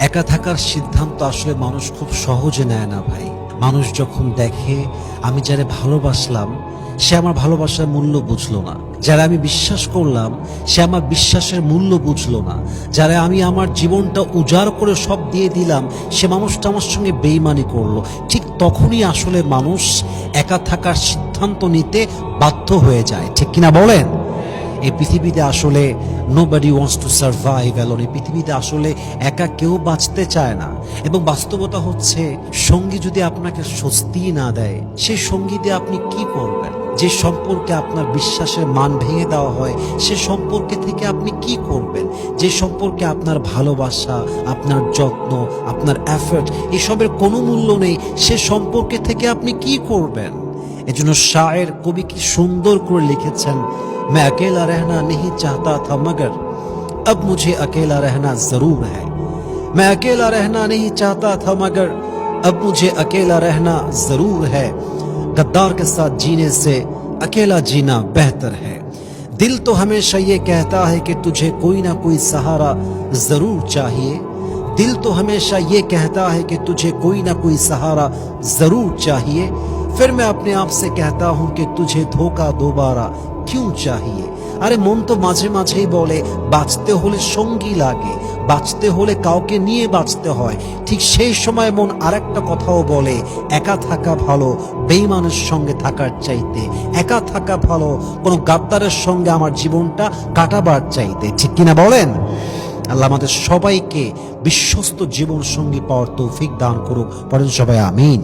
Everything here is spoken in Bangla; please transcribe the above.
একা থাকার সিদ্ধান্ত আসলে মানুষ খুব সহজে নেয় না ভাই। মানুষ যখন দেখে আমি যারে ভালোবাসলাম সে আমার ভালোবাসার মূল্য বুঝলো না, যারা আমি বিশ্বাস করলাম সে আমার বিশ্বাসের মূল্য বুঝলো না, যারা আমি আমার জীবনটা উজাড় করে সব দিয়ে দিলাম সে মানুষটা আমার সঙ্গে বেইমানি করলো, ঠিক তখনই আসলে মানুষ একা থাকার সিদ্ধান্ত নিতে বাধ্য হয়ে যায়। ঠিক কিনা বলেন? এই পৃথিবীতে আসলে nobody wants to survive alone. এই পৃথিবীতে আসলে একা কেউ বাঁচতে চায় না। এবং বাস্তবতা হচ্ছে, সঙ্গী যদি আপনাকে স্বস্তি না দেয়, সেই সঙ্গী দিয়ে আপনি কি করবেন? যে সম্পর্কে আপনার বিশ্বাসের মান ভেঙে দেওয়া হয় সে সম্পর্কে থেকে আপনি কি করবেন? যে সম্পর্কে আপনার ভালোবাসা, আপনার যত্ন, আপনার এফর্ট এসবের কোনো মূল্য নেই, সে সম্পর্কে থেকে আপনি কি করবেন? এজন্য শায়ের, কবি কি সুন্দর করে লিখেছেন, मैं अकेला रहना नहीं चाहता था मगर अब मुझे अकेला रहना जरूर है। मैं अकेला रहना नहीं चाहता था मगर अब मुझे अकेला रहना जरूर है। गद्दार के साथ जीने से अकेला जीना बेहतर है। दिल तो हमेशा ये कहता है कि तुझे कोई ना कोई सहारा जरूर चाहिए। दिल तो हमेशा ये कहता है कि तुझे कोई ना कोई सहारा जरूर चाहिए। फिर मैं अपने आप से कहता हूं कि तुझे धोखा दोबारा क्यों चाहिए। আরে মন তো মাঝে মাঝেই বলে বাঁচতে হলে সঙ্গী লাগে, বাঁচতে হলে কাউকে নিয়ে বাঁচতে হয়। ঠিক সেই সময় মন আরেকটা কথাও বলে, একা থাকা ভালো বেঈমানের সঙ্গে থাকার চাইতে, একা থাকা ভালো কোনো গাদ্দারের সঙ্গে আমার জীবনটা কাটাবার চাইতে। ঠিক কিনা বলেন? আল্লাহ আমাদের সবাইকে বিশ্বস্ত জীবন সঙ্গী পাওয়ার তৌফিক দান করুক। পড়েন সবাই আমিন।